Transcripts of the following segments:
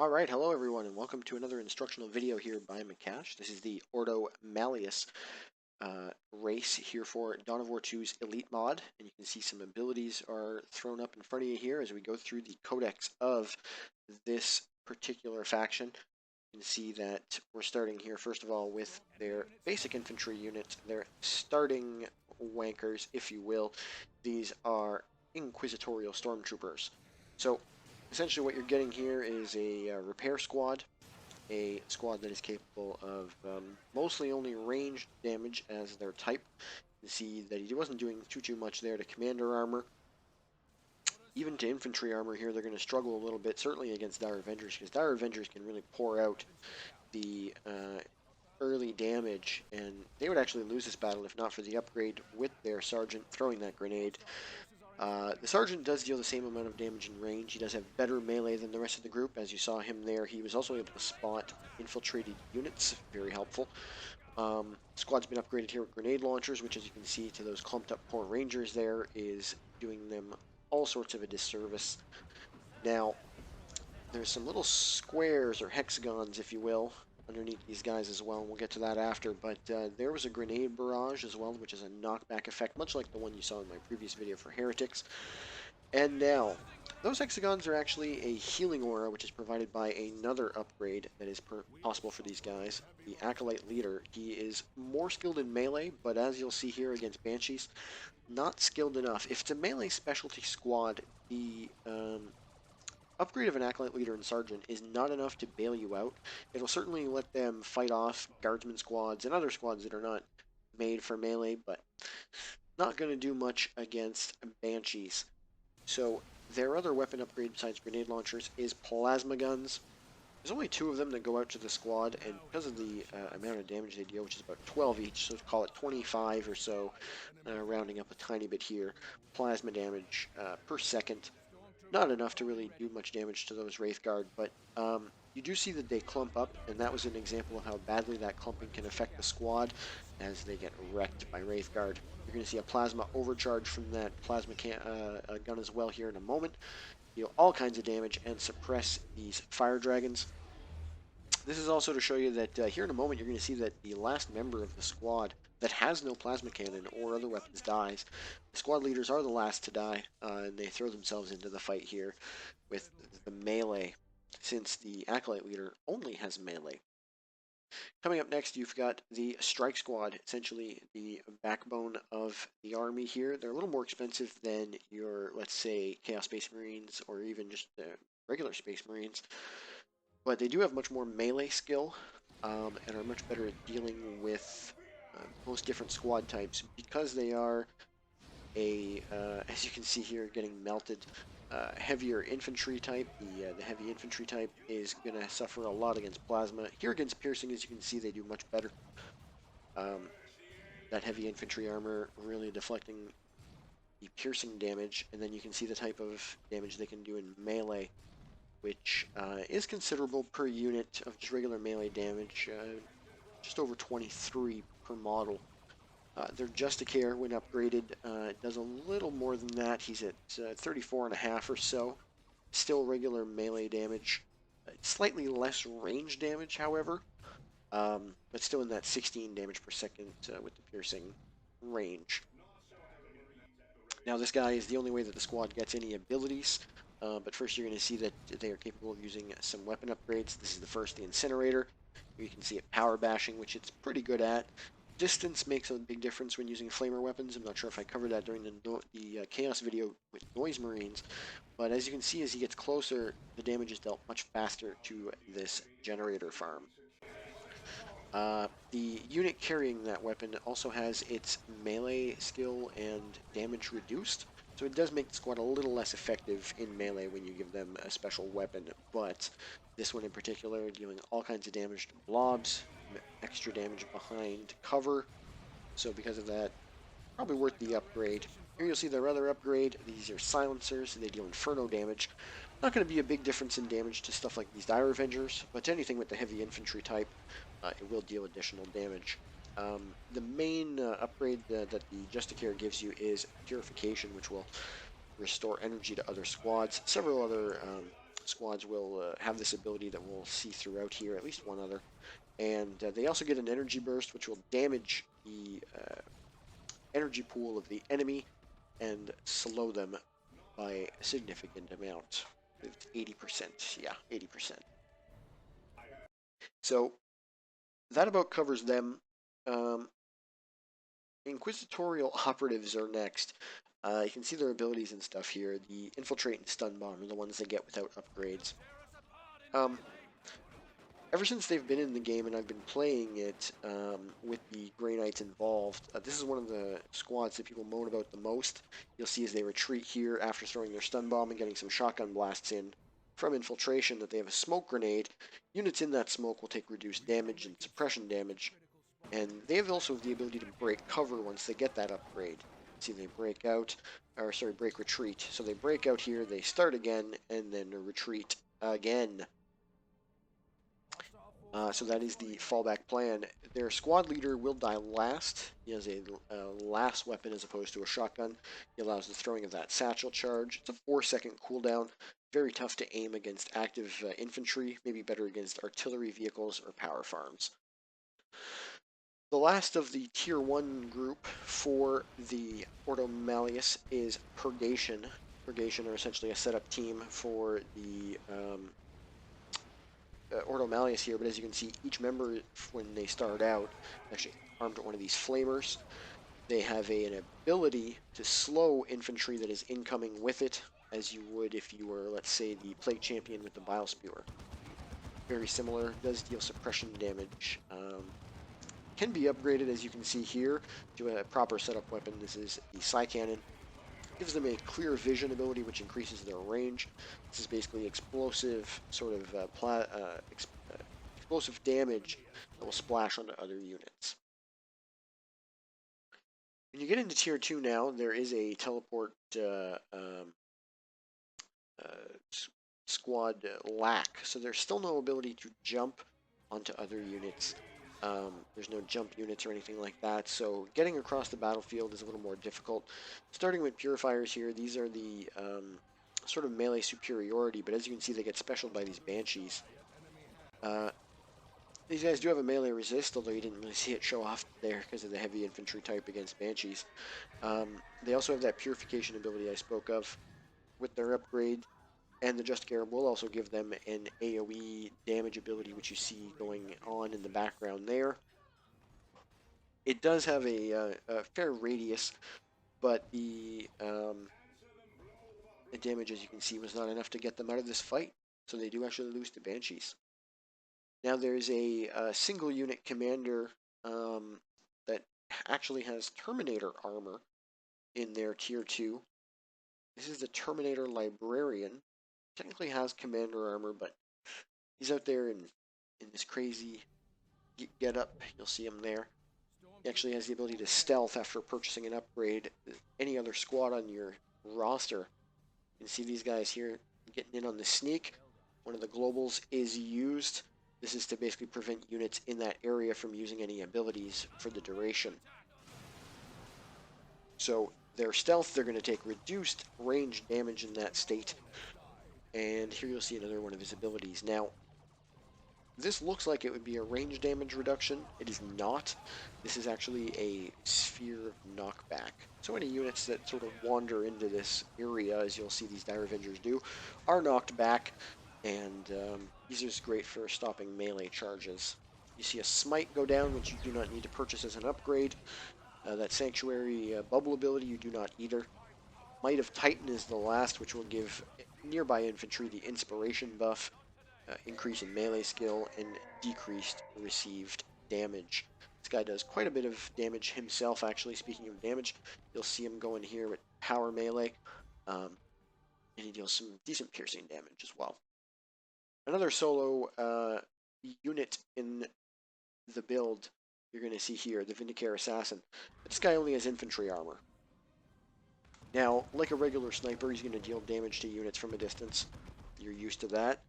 Alright, hello everyone, and welcome to another instructional video here by Makash. This is the Ordo Malleus race here for Dawn of War 2's Elite mod, and you can see some abilities are thrown up in front of you here as we go through the codex of this particular faction. You can see that we're starting here, first of all, with their basic infantry unit, their starting wankers, if you will. These are inquisitorial stormtroopers. So, essentially what you're getting here is a repair squad, a squad that is capable of mostly only ranged damage as their type. You can see that he wasn't doing too much there to commander armor. Even to infantry armor here, they're going to struggle a little bit, certainly against Dire Avengers, because Dire Avengers can really pour out the early damage, and they would actually lose this battle if not for the upgrade with their Sergeant throwing that grenade. The Sergeant does deal the same amount of damage in range. He does have better melee than the rest of the group. As you saw him there, he was also able to spot infiltrated units, very helpful. Squad's been upgraded here with grenade launchers, which as you can see to those clumped up poor rangers there is doing them all sorts of a disservice. Now, there's some little squares or hexagons, if you will, underneath these guys as well, and we'll get to that after, but there was a grenade barrage as well, which is a knockback effect, much like the one you saw in my previous video for Heretics. And now, those hexagons are actually a healing aura, which is provided by another upgrade that is possible for these guys. The Acolyte Leader, he is more skilled in melee, but as you'll see here against Banshees, not skilled enough. If it's a melee specialty squad, the upgrade of an Acolyte Leader and Sergeant is not enough to bail you out. It'll certainly let them fight off Guardsman squads and other squads that are not made for melee, but not going to do much against Banshees. So their other weapon upgrade besides grenade launchers is plasma guns. There's only 2 of them that go out to the squad, and because of the amount of damage they deal, which is about 12 each, so call it 25 or so, rounding up a tiny bit here, plasma damage per second. Not enough to really do much damage to those Wraithguard, but you do see that they clump up, and that was an example of how badly that clumping can affect the squad as they get wrecked by Wraithguard. You're going to see a plasma overcharge from that plasma gun as well here in a moment. Deal all kinds of damage and suppress these fire dragons. This is also to show you that here in a moment you're going to see that the last member of the squad that has no plasma cannon or other weapons dies. The squad leaders are the last to die, and they throw themselves into the fight here with the melee, since the Acolyte Leader only has melee. Coming up next, you've got the Strike Squad, essentially the backbone of the army here. They're a little more expensive than your, let's say, Chaos Space Marines or even just regular Space Marines, but they do have much more melee skill and are much better at dealing with most different squad types because they are as you can see here, getting melted. Heavier infantry type. The heavy infantry type is going to suffer a lot against plasma. Here against piercing, as you can see, they do much better. That heavy infantry armor really deflecting the piercing damage, and then you can see the type of damage they can do in melee, which is considerable per unit of just regular melee damage, just over 23 per model. Their Justicare, when upgraded, does a little more than that. He's at 34.5 or so. Still regular melee damage. Slightly less range damage, however, but still in that 16 damage per second with the piercing range. Now this guy is the only way that the squad gets any abilities, but first you're going to see that they are capable of using some weapon upgrades. This is the first, the Incinerator. You can see it power bashing, which it's pretty good at. Distance makes a big difference when using flamer weapons. I'm not sure if I covered that during the Chaos video with Noise Marines, but as you can see, as he gets closer, the damage is dealt much faster to this generator farm. The unit carrying that weapon also has its melee skill and damage reduced, so it does make the squad a little less effective in melee when you give them a special weapon, but this one in particular dealing all kinds of damage to blobs, extra damage behind cover, so because of that, probably worth the upgrade. Here you'll see their other upgrade. These are silencers, so they deal inferno damage. Not going to be a big difference in damage to stuff like these Dire Avengers, but to anything with the heavy infantry type, it will deal additional damage. The main upgrade that the Justicare gives you is Purification, which will restore energy to other squads. Several other squads will have this ability that we'll see throughout here, at least one other. And they also get an energy burst, which will damage the energy pool of the enemy and slow them by a significant amount. It's 80%, yeah, 80%. So that about covers them. Inquisitorial operatives are next. You can see their abilities and stuff here. The infiltrate and stun bomb are the ones they get without upgrades. Ever since they've been in the game and I've been playing it with the Grey Knights involved, this is one of the squads that people moan about the most. You'll see as they retreat here after throwing their stun bomb and getting some shotgun blasts in from infiltration that they have a smoke grenade. Units in that smoke will take reduced damage and suppression damage, and they have also the ability to break cover once they get that upgrade. See, they break out, or sorry, break retreat. So they break out here, they start again, and then retreat again. So that is the fallback plan. Their squad leader will die last. He has a last weapon as opposed to a shotgun. He allows the throwing of that satchel charge. It's a 4-second cooldown. Very tough to aim against active infantry. Maybe better against artillery vehicles or power farms. The last of the Tier 1 group for the Ordo Malleus is Purgation. Purgation are essentially a setup team for the Ordo Malleus here, but as you can see, each member, when they start out, actually armed with one of these flamers. They have an ability to slow infantry that is incoming with it, as you would if you were, let's say, the Plague Champion with the Bile Spewer. Very similar, does deal suppression damage. Can be upgraded, as you can see here, to a proper setup weapon. This is the Psy Cannon. Gives them a clear vision ability, which increases their range. This is basically explosive, sort of explosive damage that will splash onto other units. When you get into Tier 2 now, there is a teleport squad lack, so there's still no ability to jump onto other units. There's no jump units or anything like that, so getting across the battlefield is a little more difficult. Starting with Purifiers here, these are the sort of melee superiority, but as you can see, they get specialed by these Banshees. These guys do have a melee resist, although you didn't really see it show off there because of the heavy infantry type against Banshees. They also have that Purification ability I spoke of with their upgrade. And the Just Garib will also give them an AoE damage ability, which you see going on in the background there. It does have a fair radius, but the damage, as you can see, was not enough to get them out of this fight. So they do actually lose to Banshees. Now there's a single unit commander that actually has Terminator armor in their Tier 2. This is the Terminator Librarian. Technically has commander armor, but he's out there in this crazy get up. You'll see him there. He actually has the ability to stealth after purchasing an upgrade. Any other squad on your roster. You can see these guys here getting in on the sneak. One of the globals is used. This is to basically prevent units in that area from using any abilities for the duration. So their stealth, they're going to take reduced range damage in that state. And here you'll see another one of his abilities. Now, this looks like it would be a range damage reduction. It is not. This is actually a sphere of knockback. So any units that sort of wander into this area, as you'll see these Dire Avengers do, are knocked back. And these are just great for stopping melee charges. You see a Smite go down, which you do not need to purchase as an upgrade. That Sanctuary bubble ability you do not either. Might of Titan is the last, which will give nearby infantry the inspiration buff, increase in melee skill, and decreased received damage. This guy does quite a bit of damage himself, actually. Speaking of damage, you'll see him go in here with power melee, and he deals some decent piercing damage as well. Another solo unit in the build you're going to see here, the Vindicare Assassin. This guy only has infantry armor. Now, like a regular sniper, he's going to deal damage to units from a distance. You're used to that.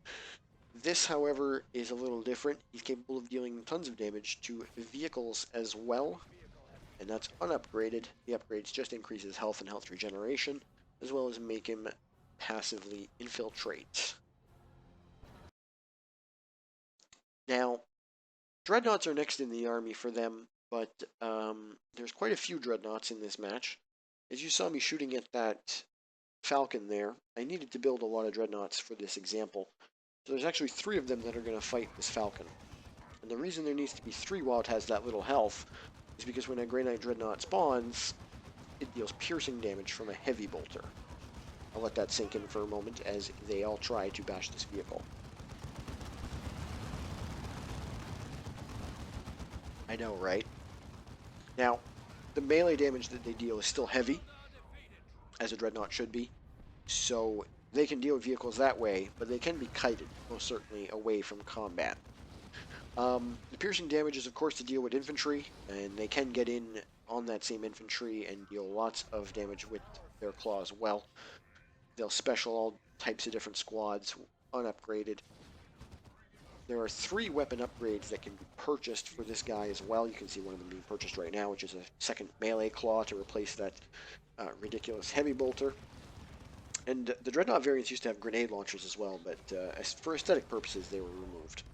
This, however, is a little different. He's capable of dealing tons of damage to vehicles as well, and that's unupgraded. The upgrades just increase his health and health regeneration, as well as make him passively infiltrate. Now, dreadnoughts are next in the army for them, but there's quite a few dreadnoughts in this match. As you saw me shooting at that falcon there, I needed to build a lot of dreadnoughts for this example. So there's actually 3 of them that are going to fight this falcon. And the reason there needs to be 3 while it has that little health is because when a Grey Knight Dreadnought spawns, it deals piercing damage from a heavy bolter. I'll let that sink in for a moment as they all try to bash this vehicle. I know, right? Now, the melee damage that they deal is still heavy, as a Dreadnought should be, so they can deal with vehicles that way, but they can be kited, most certainly, away from combat. The piercing damage is, of course, to deal with infantry, and they can get in on that same infantry and deal lots of damage with their claw as well. They'll special all types of different squads, unupgraded. There are 3 weapon upgrades that can be purchased for this guy as well. You can see one of them being purchased right now, which is a second melee claw to replace that ridiculous heavy bolter. And the Dreadnought variants used to have grenade launchers as well, but for aesthetic purposes, they were removed.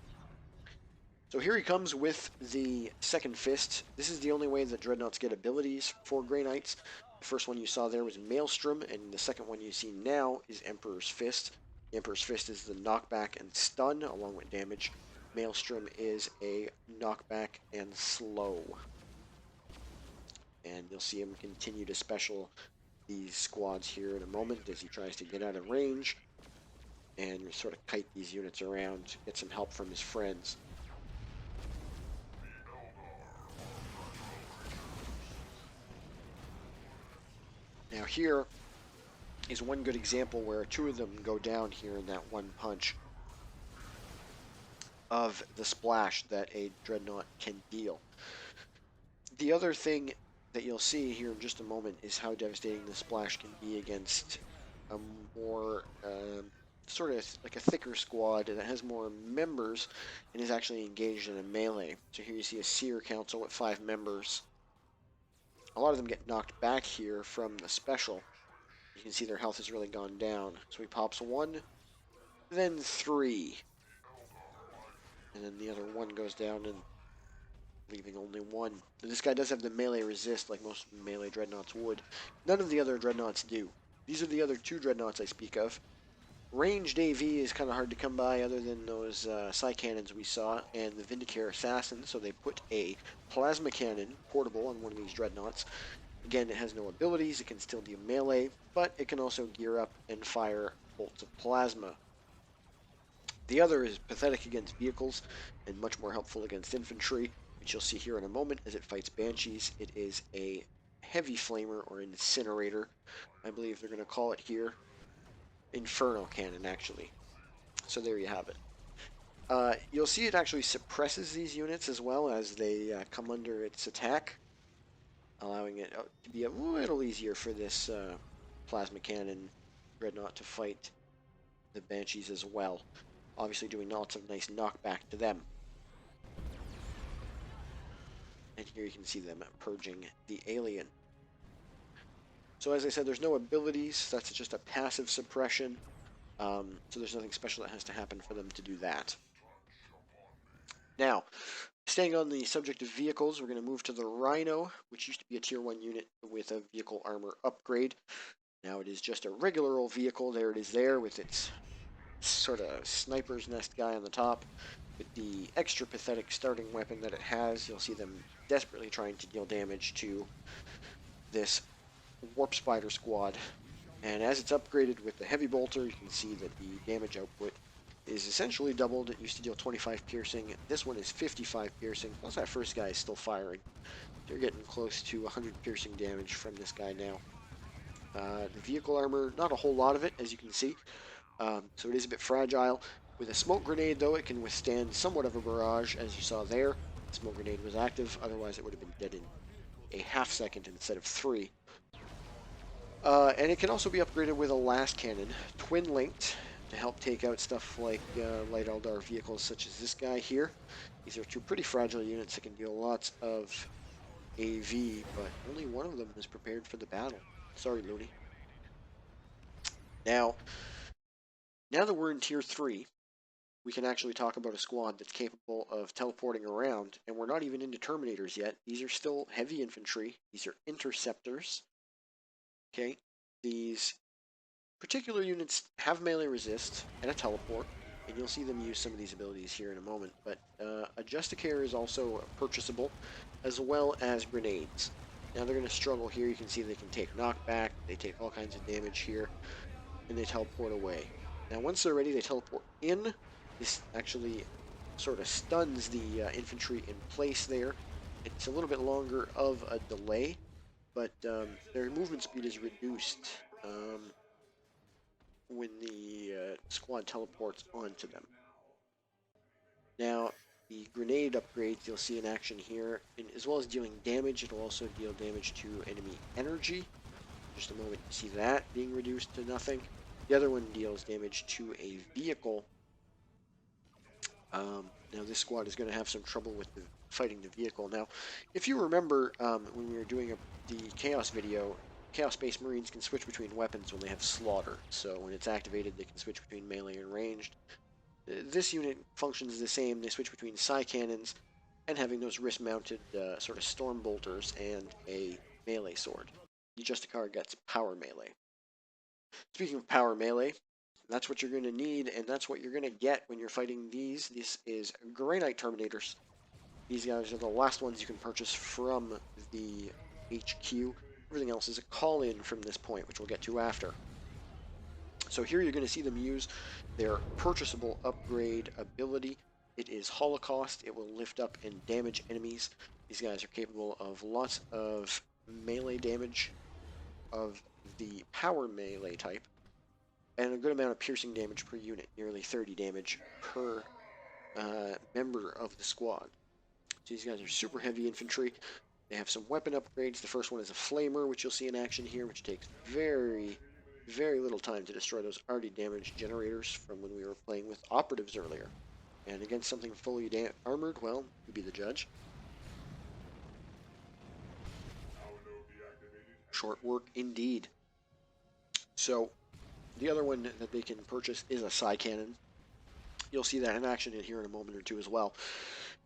So here he comes with the second fist. This is the only way that Dreadnoughts get abilities for Grey Knights. The first one you saw there was Maelstrom, and the second one you see now is Emperor's Fist. The Emperor's Fist is the knockback and stun, along with damage. Maelstrom is a knockback and slow. And you'll see him continue to special these squads here in a moment as he tries to get out of range and sort of kite these units around, get some help from his friends. Now here is one good example where 2 of them go down here in that one punch of the splash that a Dreadnought can deal. The other thing that you'll see here in just a moment is how devastating the splash can be against a more sort of like a thicker squad that has more members and is actually engaged in a melee. So here you see a Seer Council with 5 members. A lot of them get knocked back here from the special. You can see their health has really gone down. So he pops 1, then 3. And then the other 1 goes down and leaving only 1. This guy does have the melee resist like most melee Dreadnoughts would. None of the other Dreadnoughts do. These are the other 2 Dreadnoughts I speak of. Ranged AV is kind of hard to come by other than those Psy Cannons we saw and the Vindicare Assassin, so they put a Plasma Cannon portable on one of these Dreadnoughts. Again, it has no abilities, it can still do melee, but it can also gear up and fire bolts of plasma. The other is pathetic against vehicles and much more helpful against infantry, which you'll see here in a moment as it fights Banshees. It is a heavy flamer or incinerator, I believe they're going to call it here. Inferno cannon, actually. So there you have it. You'll see it actually suppresses these units as well as they come under its attack, allowing it to be a little easier for this plasma cannon Dreadnought to fight the Banshees as well. Obviously doing lots of nice knockback to them. And here you can see them purging the alien. So as I said, there's no abilities. That's just a passive suppression. So there's nothing special that has to happen for them to do that. Now, staying on the subject of vehicles, we're going to move to the Rhino, which used to be a tier 1 unit with a vehicle armor upgrade. Now it is just a regular old vehicle. There it is there with its sort of sniper's nest guy on the top. With the extra pathetic starting weapon that it has, you'll see them desperately trying to deal damage to this Warp Spider squad. And as it's upgraded with the heavy bolter, you can see that the damage output is essentially doubled. It used to deal 25 piercing. This one is 55 piercing. Plus that first guy is still firing. They're getting close to 100 piercing damage from this guy now. The vehicle armor, not a whole lot of it, as you can see. So it is a bit fragile. With a smoke grenade, though, it can withstand somewhat of a barrage, as you saw there. The smoke grenade was active, otherwise it would have been dead in a half second instead of 3. And it can also be upgraded with a last cannon, twin-linked, to help take out stuff like light Eldar vehicles such as this guy here. These are 2 pretty fragile units that can deal lots of AV, but only one of them is prepared for the battle. Sorry, Looney. Now that we're in Tier 3, we can actually talk about a squad that's capable of teleporting around, and we're not even into Terminators yet. These are still heavy infantry. These are interceptors. Okay, these particular units have melee resist and a teleport, and you'll see them use some of these abilities here in a moment, but a Justicare is also purchasable, as well as grenades. Now they're going to struggle here. You can see they can take knockback, they take all kinds of damage here, and they teleport away. Now once they're ready, they teleport in. This actually sort of stuns the infantry in place there. It's a little bit longer of a delay, but their movement speed is reduced when the squad teleports onto them. Now, the grenade upgrades you'll see in action here, and as well as dealing damage, it'll also deal damage to enemy energy. Just a moment, you see that being reduced to nothing. The other one deals damage to a vehicle. Now this squad is going to have some trouble with fighting the vehicle. Now, if you remember when we were doing the Chaos video, Chaos Space Marines can switch between weapons when they have Slaughter. So when it's activated, they can switch between melee and ranged. This unit functions the same. They switch between Psy Cannons and having those wrist-mounted sort of Storm Bolters and a melee sword. The Justicar gets Power Melee. Speaking of Power Melee, that's what you're going to need, and that's what you're going to get when you're fighting these. This is Grey Knight Terminators. These guys are the last ones you can purchase from the HQ. Everything else is a call-in from this point, which we'll get to after. So here you're going to see them use their purchasable upgrade ability. It is Holocaust. It will lift up and damage enemies. These guys are capable of lots of melee damage of the power melee type, and a good amount of piercing damage per unit, nearly 30 damage per member of the squad. So these guys are super heavy infantry. They have some weapon upgrades. The first one is a Flamer, which you'll see in action here, which takes very little time to destroy those already damaged generators from when we were playing with operatives earlier. And against something fully armored, well, you be the judge. Short work indeed. So the other one that they can purchase is a Psy Cannon. You'll see that in action in here in a moment or two as well.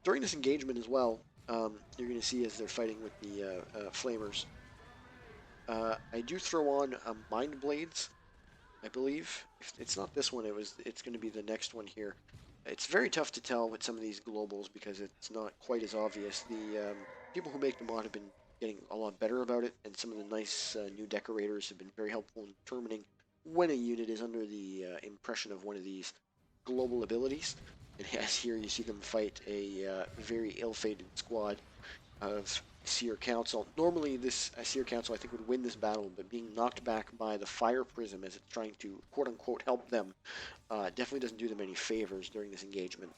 During this engagement as well, you're going to see as they're fighting with the Flamers, I do throw on Mind Blades, I believe. If it's not this one, it's going to be the next one here. It's very tough to tell with some of these globals because it's not quite as obvious. The people who make the mod have been getting a lot better about it, and some of the nice new decorators have been very helpful in determining when a unit is under the impression of one of these global abilities. And as here you see them fight a very ill-fated squad of Seer Council. Normally this Seer Council I think would win this battle, but being knocked back by the Fire Prism as it's trying to quote-unquote help them definitely doesn't do them any favors during this engagement.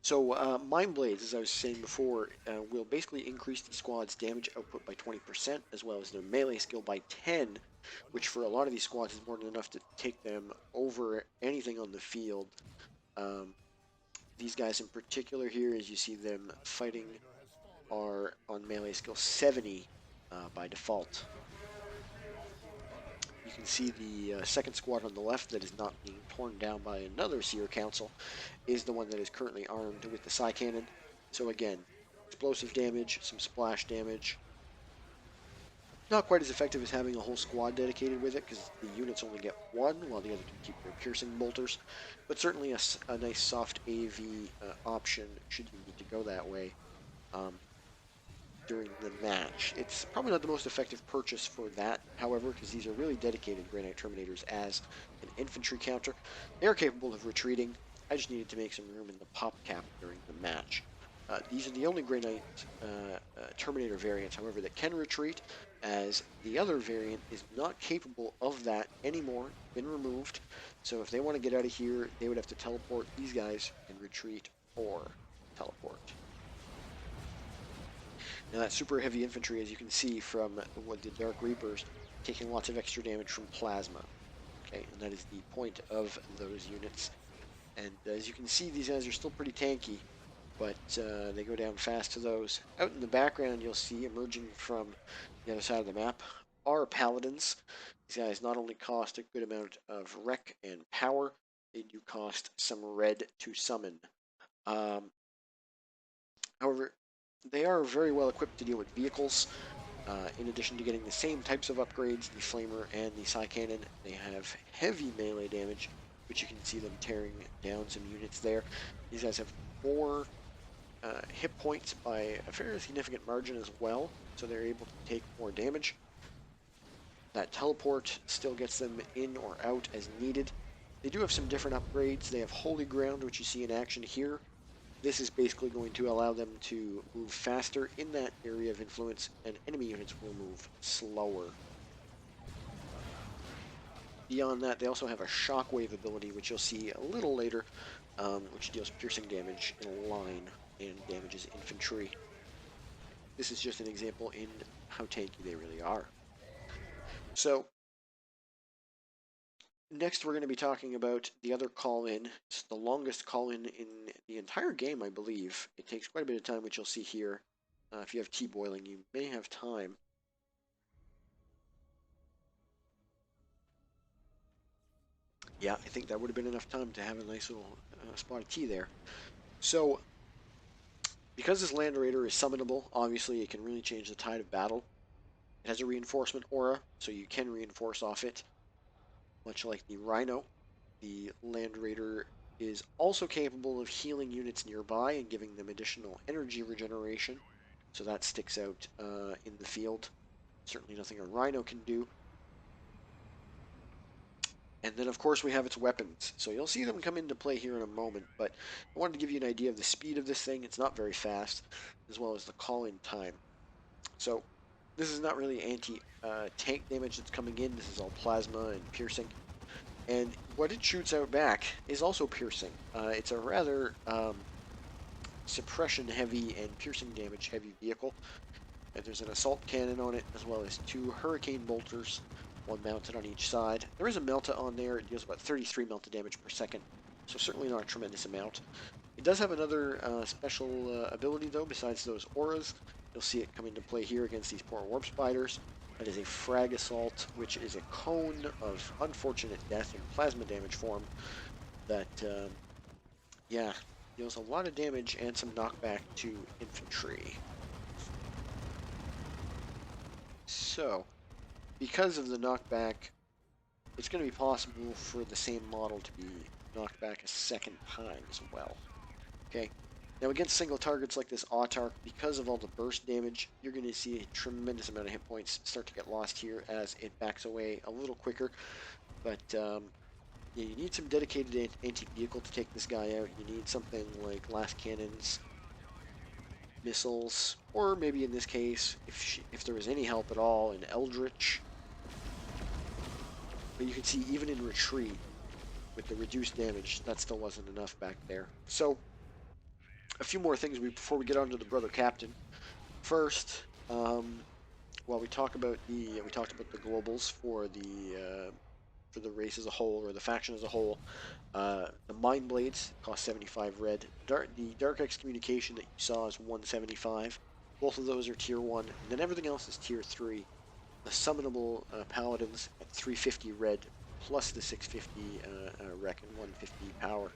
So Mind Blades, as I was saying before, will basically increase the squad's damage output by 20%, as well as their melee skill by 10, which for a lot of these squads is more than enough to take them over anything on the field. These guys in particular here, as you see them fighting, are on melee skill 70 by default. You can see the second squad on the left that is not being torn down by another Seer Council is the one that is currently armed with the Psy Cannon. So again, explosive damage, some splash damage. Not quite as effective as having a whole squad dedicated with it, because the units only get one, while the other can keep their piercing bolters. But certainly a nice soft AV option should you need to go that way during the match. It's probably not the most effective purchase for that, however, because these are really dedicated Grey Knight Terminators as an infantry counter. They are capable of retreating. I just needed to make some room in the pop cap during the match. These are the only Grey Knight Terminator variants, however, that can retreat, as the other variant is not capable of that anymore, been removed. So if they want to get out of here, they would have to teleport. These guys can retreat or teleport. Now that super heavy infantry, as you can see from the Dark Reapers, taking lots of extra damage from plasma. Okay, and that is the point of those units. And as you can see, these guys are still pretty tanky, but they go down fast to those. Out in the background, you'll see emerging from the other side of the map are paladins. These guys not only cost a good amount of wreck and power, they do cost some red to summon. However, they are very well equipped to deal with vehicles. In addition to getting the same types of upgrades, the Flamer and the Psy Cannon, they have heavy melee damage, which you can see them tearing down some units there. These guys have 4 hit points by a fairly significant margin as well, so they're able to take more damage. That teleport still gets them in or out as needed. They do have some different upgrades. They have Holy Ground, which you see in action here. This is basically going to allow them to move faster in that area of influence, and enemy units will move slower. Beyond that, they also have a Shockwave ability, which you'll see a little later, which deals piercing damage in a line and damages infantry. This is just an example in how tanky they really are. So, next we're going to be talking about the other call-in. It's the longest call-in in the entire game, I believe. It takes quite a bit of time, which you'll see here. If you have tea boiling, you may have time. Yeah, I think that would have been enough time to have a nice little spot of tea there. So, because this Land Raider is summonable, obviously it can really change the tide of battle. It has a reinforcement aura, so you can reinforce off it. Much like the Rhino, the Land Raider is also capable of healing units nearby and giving them additional energy regeneration. So that sticks out in the field. Certainly nothing a Rhino can do. And then, of course, we have its weapons. So you'll see them come into play here in a moment, but I wanted to give you an idea of the speed of this thing. It's not very fast, as well as the call-in time. So this is not really anti-tank damage that's coming in. This is all plasma and piercing. And what it shoots out back is also piercing. It's a rather suppression-heavy and piercing damage-heavy vehicle. And there's an assault cannon on it, as well as 2 hurricane bolters, one mounted on each side. There is a melta on there. It deals about 33 melta damage per second, so certainly not a tremendous amount. It does have another special ability, though, besides those auras. You'll see it come into play here against these poor warp spiders. That is a frag assault, which is a cone of unfortunate death in plasma damage form that, yeah, deals a lot of damage and some knockback to infantry. So, because of the knockback, it's going to be possible for the same model to be knocked back a second time as well. Okay, now against single targets like this Autarch, because of all the burst damage, you're going to see a tremendous amount of hit points start to get lost here as it backs away a little quicker. But yeah, you need some dedicated anti-vehicle to take this guy out. You need something like last cannons, missiles, or maybe in this case, if there was any help at all, an Eldritch. But you can see even in retreat, with the reduced damage, that still wasn't enough back there. So, a few more things before we get on to the Brother Captain. First, while we talked about the globals for the race as a whole, or the faction as a whole. The Mind Blades cost 75 red. The Dark Excommunication that you saw is 175. Both of those are tier 1, and then everything else is tier 3. The summonable Paladins at 350 red, plus the 650 rec and 150 power,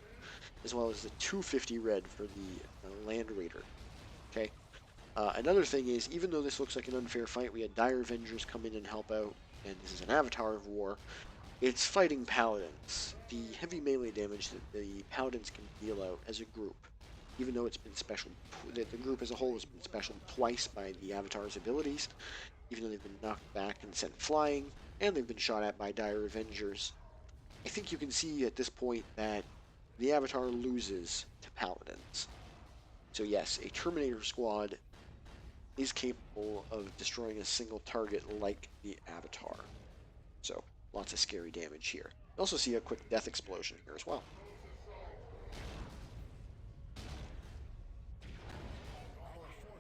as well as the 250 red for the Land Raider. Okay. Another thing is, even though this looks like an unfair fight, we had Dire Avengers come in and help out, and this is an Avatar of War. It's fighting Paladins. The heavy melee damage that the Paladins can deal out as a group, even though it's been special, the group as a whole has been special twice by the Avatar's abilities, even though they've been knocked back and sent flying, and they've been shot at by Dire Avengers. I think you can see at this point that the Avatar loses to Paladins. So yes, a Terminator squad is capable of destroying a single target like the Avatar. So, lots of scary damage here. You also see a quick death explosion here as well.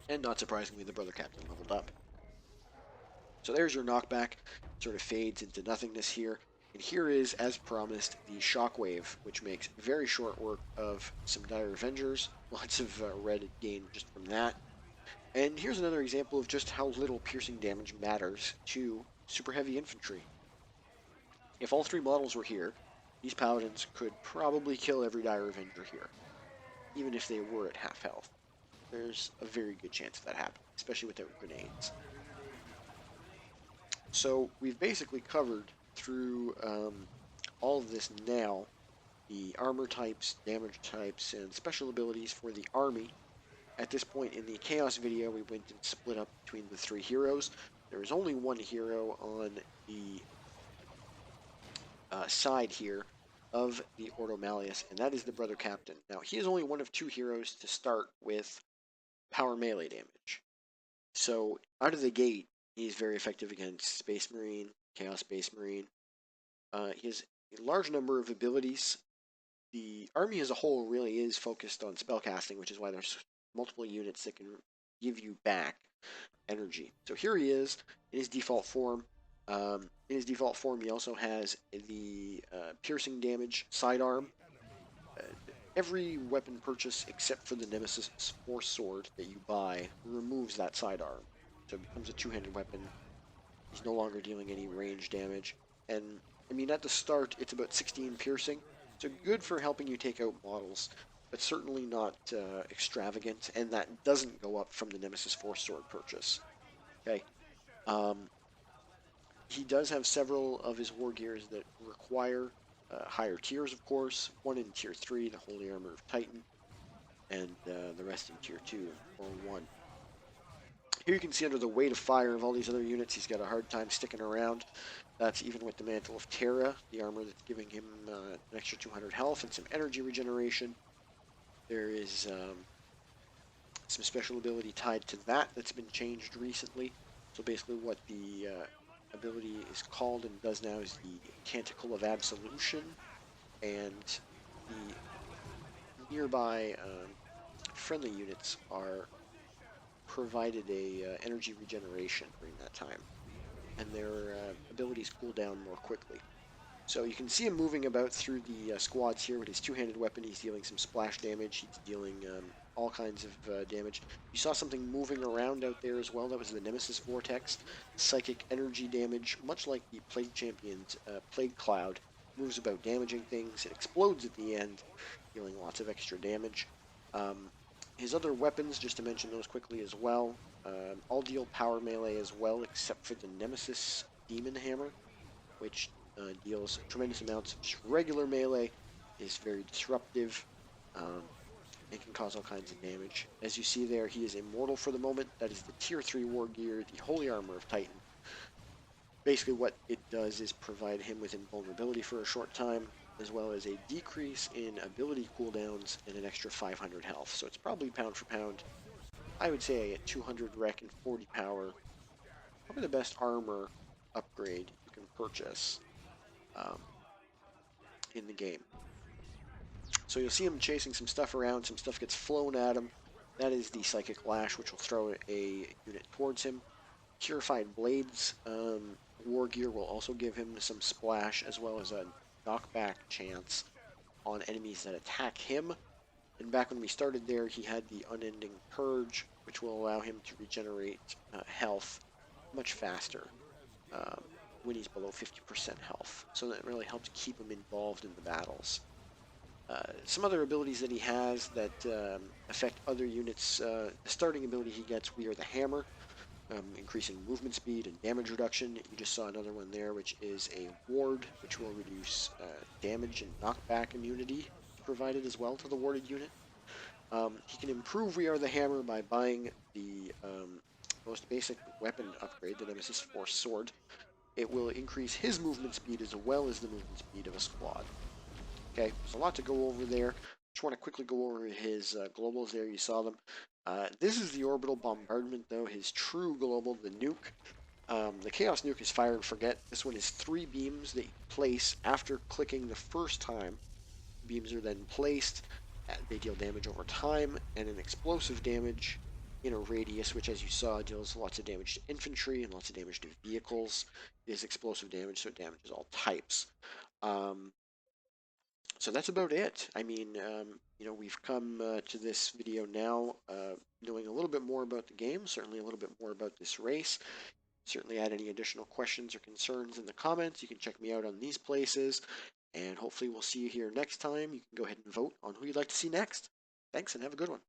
And not surprisingly, the Brother Captain leveled up. So there's your knockback. Sort of fades into nothingness here. And here is, as promised, the Shockwave, which makes very short work of some Dire Avengers. Lots of red gain just from that. And here's another example of just how little piercing damage matters to super heavy infantry. If all 3 models were here, these paladins could probably kill every Dire Avenger here, even if they were at half health. There's a very good chance of that happening, especially without grenades. So we've basically covered through all of this now, the armor types, damage types, and special abilities for the army. At this point in the Chaos video, we went and split up between the three heroes. There is only one hero on the side here of the Ordo Malleus, and that is the Brother Captain. Now, he is only one of two heroes to start with power melee damage. So, out of the gate, he's very effective against Space Marine, Chaos Space Marine. He has a large number of abilities. The army as a whole really is focused on spellcasting, which is why there's multiple units that can give you back energy. So here he is in his default form. He also has the piercing damage sidearm. Every weapon purchase except for the Nemesis Force Sword that you buy removes that sidearm. So it becomes a two-handed weapon. He's no longer dealing any range damage. And, I mean, at the start, it's about 16 piercing. So good for helping you take out models, but certainly not extravagant. And that doesn't go up from the Nemesis Force Sword purchase. Okay. He does have several of his war gears that require higher tiers, of course. One in tier 3, the Holy Armor of Titan, and the rest in tier 2 or 1. Here you can see under the weight of fire of all these other units, he's got a hard time sticking around. That's even with the Mantle of Terra, the armor that's giving him an extra 200 health and some energy regeneration. There is some special ability tied to that that's been changed recently. So basically what the ability is called and does now is the Canticle of Absolution, and the nearby friendly units are provided a energy regeneration during that time, and their abilities cool down more quickly. So you can see him moving about through the squads here with his two-handed weapon. He's dealing some splash damage. He's dealing all kinds of damage. You saw something moving around out there as well. That was the Nemesis Vortex. Psychic energy damage, much like the Plague Champion's Plague Cloud, moves about damaging things. It explodes at the end, dealing lots of extra damage. His other weapons, just to mention those quickly as well, all deal power melee as well, except for the Nemesis Demon Hammer, which deals tremendous amounts of just regular melee, is very disruptive, and can cause all kinds of damage. As you see there, he is immortal for the moment. That is the tier 3 war gear, the Holy Armor of Titan. Basically what it does is provide him with invulnerability for a short time, as well as a decrease in ability cooldowns and an extra 500 health. So it's probably pound for pound, I would say at 200 rec and 40 power, probably the best armor upgrade you can purchase in the game. So you'll see him chasing some stuff around, some stuff gets flown at him. That is the Psychic Lash, which will throw a unit towards him. Purified Blades war gear will also give him some splash, as well as a knockback chance on enemies that attack him. And back when we started there, he had the Unending Purge, which will allow him to regenerate health much faster when he's below 50% health. So that really helps keep him involved in the battles. Some other abilities that he has that affect other units. The starting ability he gets, We Are the Hammer, increasing movement speed and damage reduction. You just saw another one there, which is a ward, which will reduce damage and knockback immunity provided as well to the warded unit. He can improve We Are the Hammer by buying the most basic weapon upgrade, the Nemesis Force Sword. It will increase his movement speed as well as the movement speed of a squad. Okay, there's a lot to go over there. Just want to quickly go over his globals there. You saw them. This is the Orbital Bombardment, though, his true global, the nuke. The Chaos Nuke is Fire and Forget. This one is 3 beams that you place after clicking the first time. Beams are then placed. They deal damage over time, and an explosive damage in a radius, which, as you saw, deals lots of damage to infantry and lots of damage to vehicles. It is explosive damage, so it damages all types. So that's about it. I mean, you know, we've come to this video now knowing a little bit more about the game, certainly a little bit more about this race. Certainly add any additional questions or concerns in the comments. You can check me out on these places. And hopefully we'll see you here next time. You can go ahead and vote on who you'd like to see next. Thanks, and have a good one.